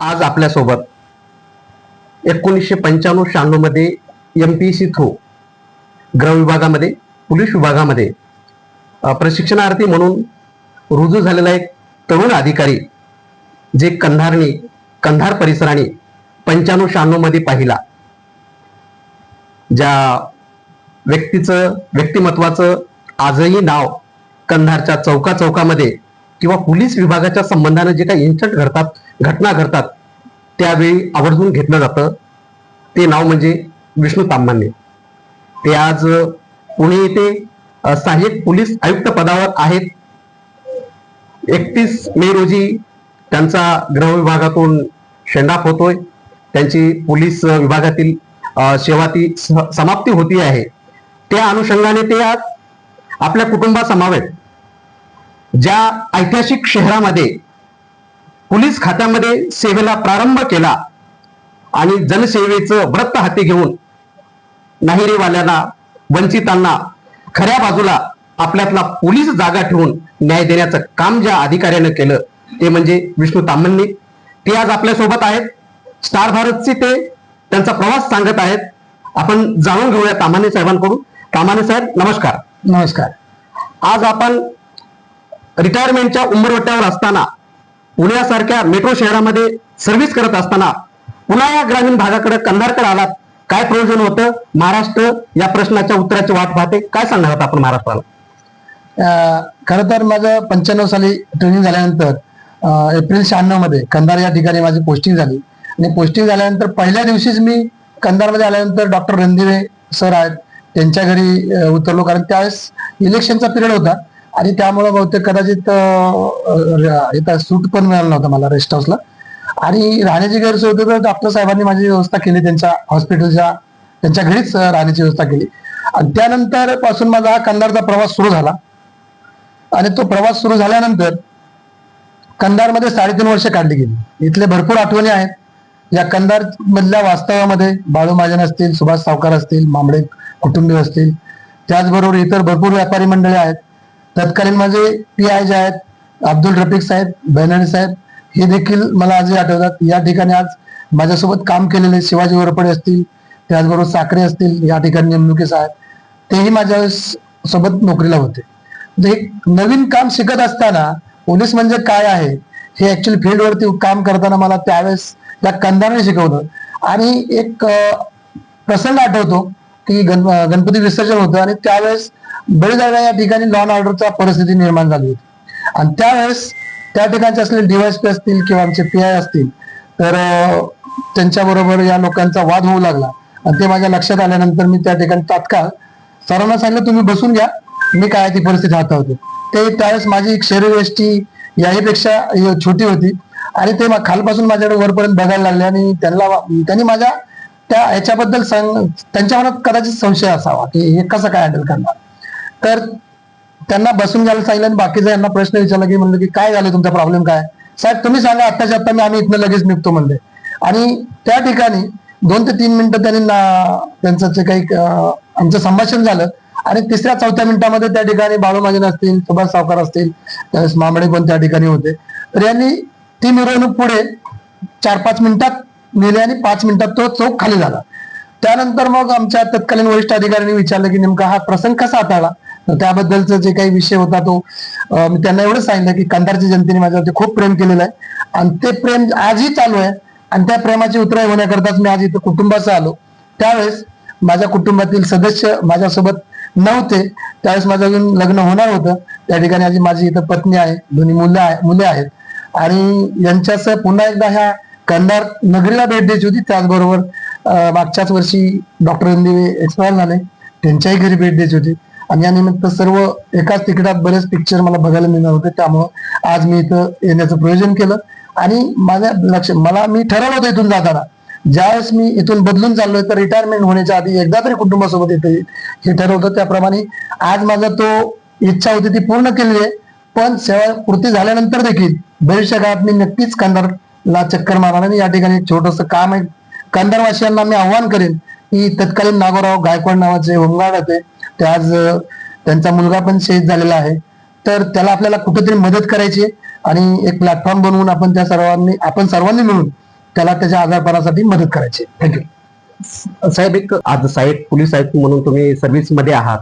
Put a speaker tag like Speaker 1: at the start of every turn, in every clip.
Speaker 1: आज आपल्यासोबत 1995-96 मध्ये MPSC थ्रू गृह विभागामध्ये पोलीस विभागामध्ये प्रशिक्षणार्थी म्हणून रुजू झालेला एक तरुण अधिकारी जे कंधार परिसराने 95-96 मध्ये पाहिला, ज्या व्यक्तिमत्वाचं आजही नाव कंधारच्या चौकामध्ये किंवा पोलीस विभागाच्या संबंधाने जे काही घटना घडतात त्यावेळी आवर्जून घेतलं जातं, ते नाव म्हणजे विष्णू ताम्हाणे. ते आज पुणे येथे सहाय्यक पोलीस आयुक्त पदावर आहेत. 31 मे रोजी त्यांचा गृह विभागातून शेंडाफ होतोय. त्यांची पोलीस विभागातील सेवा ती समाप्ती होती आहे. त्या अनुषंगाने ते आज आपल्या कुटुंबासमवेत ज्या ऐतिहासिक शहरामध्ये पोलीस खात्यामध्ये सेवेला प्रारंभ केला आणि जनसेवेचं व्रत हाती घेऊन नाहिरेवाल्यांना, वंचितांना खऱ्या बाजूला आपल्यातला पोलीस जागा ठेवून न्याय देण्याचं काम ज्या अधिकाऱ्यानं केलं ते म्हणजे विष्णू ताम्हाणे. ते आज आपल्यासोबत आहेत. स्टार भारतचे ते त्यांचा प्रवास सांगत आहेत. आपण जाणून घेऊया ताम्हाणे साहेबांकडून. ताम्हाणे साहेब, नमस्कार.
Speaker 2: नमस्कार.
Speaker 1: आज आपण रिटायरमेंटच्या उंबरवट्यावर असताना, पुण्यासारख्या मेट्रो शहरामध्ये सर्व्हिस करत असताना पुन्हा या ग्रामीण भागाकडे, कंधारकडे आलात. काय प्रयोजन होतं? महाराष्ट्र या प्रश्नाच्या उत्तराची वाट पाहते. काय सांगणार आपण महाराष्ट्राला?
Speaker 2: खरं तर माझं 95 साली ट्रेनिंग झाल्यानंतर एप्रिल 96 मध्ये कंधार या ठिकाणी माझी पोस्टिंग झाली. आणि पोस्टिंग झाल्यानंतर पहिल्या दिवशीच मी कंधारमध्ये आल्यानंतर डॉक्टर रणदिवे सर आहेत त्यांच्या घरी उतरलो, कारण त्यावेळेस इलेक्शनचा पिरियड होता आणि त्यामुळे बहुतेक कदाचित इथं सूट पण मिळाला नव्हता मला रेस्ट हाऊसला, आणि राहण्याची गैरसोय होती. तर डॉक्टर साहेबांनी माझी व्यवस्था केली, त्यांच्या हॉस्पिटलच्या त्यांच्या घरीच राहण्याची व्यवस्था केली. आणि त्यानंतर पासून माझा हा कंधारचा प्रवास सुरू झाला. आणि तो प्रवास सुरू झाल्यानंतर कंधारमध्ये 3.5 वर्ष काढली गेली. इथले भरपूर आठवणी आहेत. या कंधार मधल्या वास्तवामध्ये बाळू महाजन असतील, सुभाष सावकार असतील, मांबळे कुटुंबीय असतील, त्याचबरोबर इतर भरपूर व्यापारी मंडळी आहेत. तत्कालीन माझे PI जे आहेत अब्दुल रफिक साहेब, बेनर्डी साहेब, हे देखील मला आजही आठवतात. या ठिकाणी आज माझ्यासोबत काम केलेले शिवाजी वरपडे असतील, त्याचबरोबर साखरे असतील, या ठिकाणी नेमणुकीस आहेत, तेही माझ्या सोबत नोकरीला होते. एक नवीन काम शिकत असताना पोलीस म्हणजे काय आहे हे ऍक्च्युअली फील्डवरती काम करताना मला त्यावेळेस या कंधारने शिकवलं. आणि एक प्रसंग आठवतो की गणपती विसर्जन होतं आणि त्यावेळेस बळीजागा या ठिकाणी लॉ अँड ऑर्डरचा परिस्थिती निर्माण झाली होती. आणि त्यावेळेस त्या ठिकाणचे असलेले DYSP असतील किंवा आमचे PI असतील, तर त्यांच्याबरोबर या लोकांचा वाद होऊ लागला. आणि ते माझ्या लक्षात आल्यानंतर मी त्या ठिकाणी तात्काळ सरांना सांगितलं, तुम्ही बसून घ्या, मी काय ती परिस्थिती हाताळतो. ते त्यावेळेस माझी शरीरयष्टी याहीपेक्षा छोटी होती आणि ते खालपासून माझ्याकडे वरपर्यंत बघायला लागले. आणि त्यांनी माझ्या त्या ह्याच्याबद्दल त्यांच्या मनात कदाचित संशय असावा की हे कसं काय हँडल करणार. तर त्यांना बसून घ्यायला सांगितलं आणि बाकीचा यांना प्रश्न विचारला की म्हणलं की काय झालं, तुमचा प्रॉब्लेम काय? साहेब तुम्ही सांगा, आत्ताच्या आत्ता आम्ही इथनं लगेच निघतो म्हणले. आणि त्या ठिकाणी 2 ते 3 मिनिटं त्यांनी त्यांचं जे काही आमचं संभाषण झालं. आणि 3-4 मिनिटामध्ये त्या ठिकाणी बाळू महाजन असतील, सुभाष सावकार असतील, त्यावेळेस मांबळे पण त्या ठिकाणी होते. तर यांनी ती मिरवणूक पुढे 4-5 मिनिटात नेली आणि 5 मिनिटात तो चौक खाली झाला. त्यानंतर मग आमच्या तत्कालीन वरिष्ठ अधिकाऱ्यांनी विचारलं की नेमका हा प्रसंग कसा हाताळला. तर त्याबद्दलचा जे काही विषय होता तो मी त्यांना एवढंच सांगितलं की कंधारच्या जनतेने माझ्यावरती खूप प्रेम केलेलं आहे आणि ते प्रेम आजही चालू आहे. आणि त्या प्रेमाची उतराई होण्याकरताच मी आज इथं कुटुंबासह आलो. त्यावेळेस माझ्या कुटुंबातील सदस्य माझ्यासोबत नव्हते. त्यावेळेस माझं अजून लग्न होणार होतं. त्या ठिकाणी आज माझी इथं पत्नी आहे, 2 मुले आहेत. आणि यांच्यासह पुन्हा एकदा ह्या कंधार नगरीला भेट द्यायची होती. त्याचबरोबर मागच्याच वर्षी डॉक्टर रणदिवे एक्सपायर झाले, त्यांच्याही घरी भेट द्यायची होती. आणि या निमित्त सर्व एकाच तिकिटात बरेच पिक्चर मला बघायला मिळणार होते. त्यामुळं आज मी इथं येण्याचं प्रयोजन केलं. आणि मी ठरवलं होतं इथून जाताना, ज्यावेळेस मी इथून बदलून चाललोय तर रिटायरमेंट होण्याच्या आधी एकदा तरी कुटुंबासोबत येते हे ठरवतं. त्याप्रमाणे आज माझा तो इच्छा होती ती पूर्ण केली आहे. पण सेवा पूर्ती झाल्यानंतर देखील भविष्य काळात मी नक्कीच कंधारला चक्कर मारणार. आणि या ठिकाणी एक छोटंसं काम आहे. कंधारवासियांना मी आव्हान करेन की तत्कालीन नागोराव गायकवाड नावाचे होमगार्ड होते, ते आज त्यांचा मुलगा पण शहीद झालेला आहे. तर त्याला आपल्याला कुठेतरी मदत करायची आणि एक प्लॅटफॉर्म बनवून आपण सर्वांनी मिळून त्याला त्याच्या आजारपणासाठी मदत करायची. थँक्यू.
Speaker 1: साहेब, एक आज साहेब पोलीस आयुक्त म्हणून तुम्ही सर्व्हिस मध्ये आहात,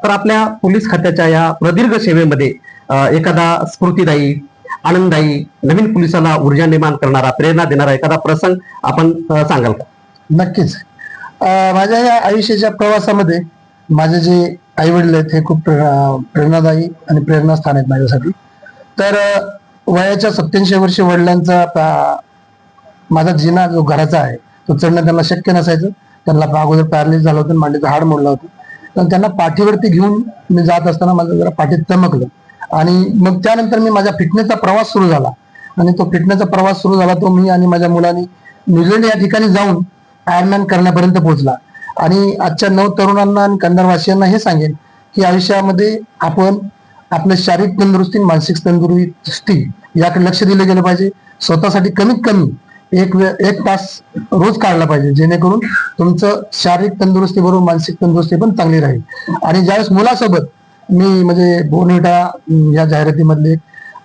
Speaker 1: तर आपल्या पोलीस खात्याच्या या प्रदीर्घ सेवेमध्ये एखादा स्फूर्तिदायी, आनंददायी, नवीन पोलिसाला ऊर्जा निर्माण करणारा, प्रेरणा देणारा एखादा प्रसंग आपण सांगाल का?
Speaker 2: नक्कीच. माझ्या या आयुष्याच्या प्रवासामध्ये माझे जे आई वडील आहेत हे खूप प्रेरणादायी आणि प्रेरणास्थान आहेत माझ्यासाठी. तर वयाच्या 87 वर्षी वडिलांचा माझा जिना जो घराचा आहे तो चढणं त्यांना शक्य नसायचं. त्यांना अगोदर पॅरालिस झालं होतं, मांडीचं हाड मोडलं होतं. तर त्यांना पाठीवरती घेऊन मी जात असताना माझं जरा पाठीत चमकलं आणि मग त्यानंतर मी माझ्या फिटनेसचा प्रवास सुरू झाला. आणि तो फिटनेसचा प्रवास सुरू झाला तो मी आणि माझ्या मुलांनी न्यूझीलंड या ठिकाणी जाऊन आयर्नमॅन करण्यापर्यंत पोहोचला. आणि आजच्या 9 तरुणांना आणि कंधारवासियांना हे सांगेन की आयुष्यामध्ये आपण आपलं शारीरिक तंदुरुस्ती, मानसिक तंदुरुस्ती याकडे लक्ष दिलं गेलं पाहिजे. स्वतःसाठी कमीत कमी एक तास रोज काढला पाहिजे, जेणेकरून तुमचं शारीरिक तंदुरुस्ती बरोबर मानसिक तंदुरुस्ती पण चांगली राहील. आणि ज्यावेळेस मुलासोबत मी म्हणजे बोर्नविटा या जाहिरातीमधले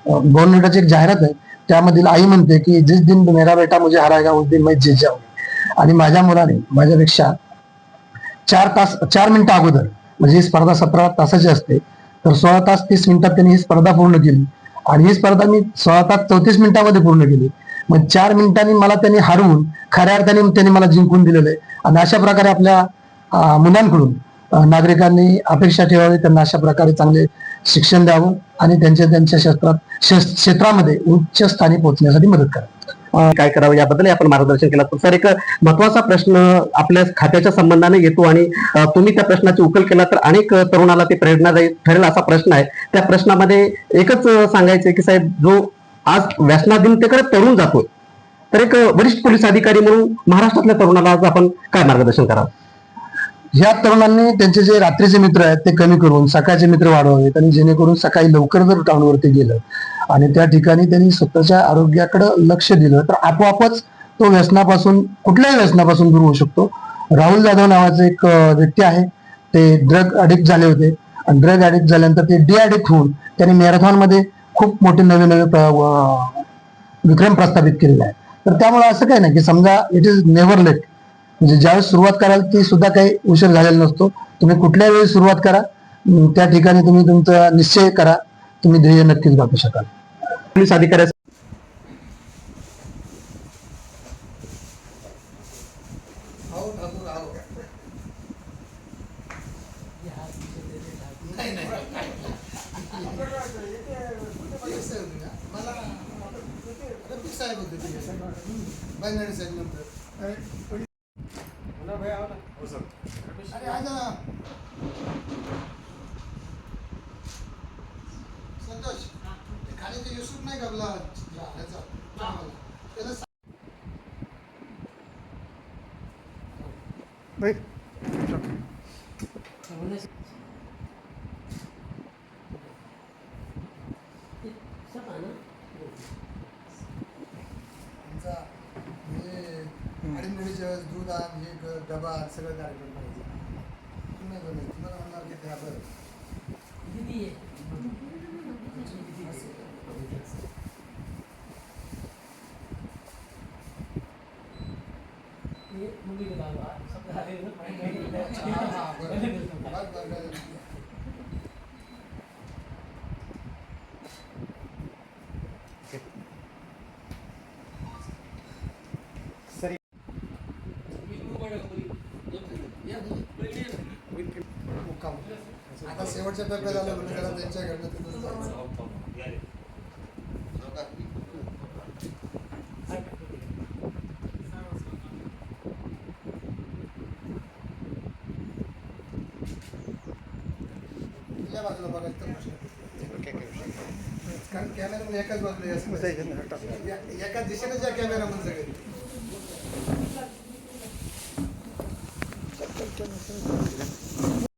Speaker 2: बोर्नविटाची एक जाहिरात आहे, त्यामधील आई म्हणते की जिस दिन मेरा बेटा मुझे हराएगा उस दिन मैं जीत जाऊंगी. आणि माझ्या मुलाने माझ्यापेक्षा 4 मिनिटं अगोदर, म्हणजे ही स्पर्धा 17 तासाची असते, तर 16 तास 30 मिनिटात त्यांनी ही स्पर्धा पूर्ण केली. आणि ही स्पर्धा मी 16 तास 34 मिनिटांमध्ये पूर्ण केली. मग 4 मिनिटांनी मला त्यांनी हरवून खऱ्या अर्थाने त्यांनी मला जिंकून दिलेलं आहे. आणि अशा प्रकारे आपल्या मुलांकडून नागरिकांनी अपेक्षा ठेवावी, त्यांना अशा प्रकारे चांगले शिक्षण द्यावं आणि त्यांच्या क्षेत्रामध्ये उच्च स्थानी पोहोचण्यासाठी मदत करावी.
Speaker 1: काय करावं याबद्दल आपण मार्गदर्शन केलं. तर सर, एक महत्वाचा प्रश्न आपल्या खात्याच्या संबंधाने येतो आणि तुम्ही त्या प्रश्नाची उकल केला तर अनेक तरुणाला ते प्रेरणादायी ठरेल असा प्रश्न आहे. त्या प्रश्नामध्ये एकच सांगायचं की साहेब, जो आज व्यसनाधीनतेकडे तरुण जातोय, तर एक वरिष्ठ पोलीस अधिकारी म्हणून महाराष्ट्रातल्या तरुणाला आज आपण काय मार्गदर्शन करावं?
Speaker 2: ह्या तरुणांनी त्यांचे जे रात्रीचे मित्र आहेत ते कमी करून सकाळचे मित्र वाढवावेत. आणि जेणेकरून सकाळी लवकर जर टाउनवरती गेलं आणि त्या ठिकाणी त्यांनी स्वतःच्या आरोग्याकडे लक्ष दिलं तर आपोआपच तो व्यसनापासून, कुठल्याही व्यसनापासून दूर होऊ शकतो. राहुल जाधव नावाचे एक व्यक्ती आहे, ते ड्रग अडिक्ट झाले होते आणि ड्रग अडिक्ट झाल्यानंतर ते डिअडिक्ट होऊन त्यांनी मॅरेथॉन मध्ये खूप मोठे नवे विक्रम प्रस्थापित केलेले आहे. तर त्यामुळे असं काही नाही की समजा इट इज नेव्हर लेट, म्हणजे ज्यावेळेस सुरुवात कराल ती सुद्धा काही उशीर झालेला नसतो. तुम्ही कुठल्याही वेळी सुरुवात करा, त्या ठिकाणी तुम्ही तुमचा निश्चय करा, तुम्ही ध्येय नक्कीच गाठू शकाल.
Speaker 1: पोलीस अधिकारी
Speaker 2: संतोष खाली ते युसूफ नाही का आपला आडीनडीच्या वेळेस दूध आण, हे डबा सगळं कार्यक्रम करायचं. तुम्हाला म्हणणार की त्या बरं आता शेवटच्या टप्प्यात आलं म्हणजे त्याला त्यांच्याकडनं तिथून जायचं. या बाजूला बघायचं तर प्रश्न, कारण कॅमेरा एकाच बाजूला एकाच दिशेने ज्या कॅमेरा म्हणजे सगळे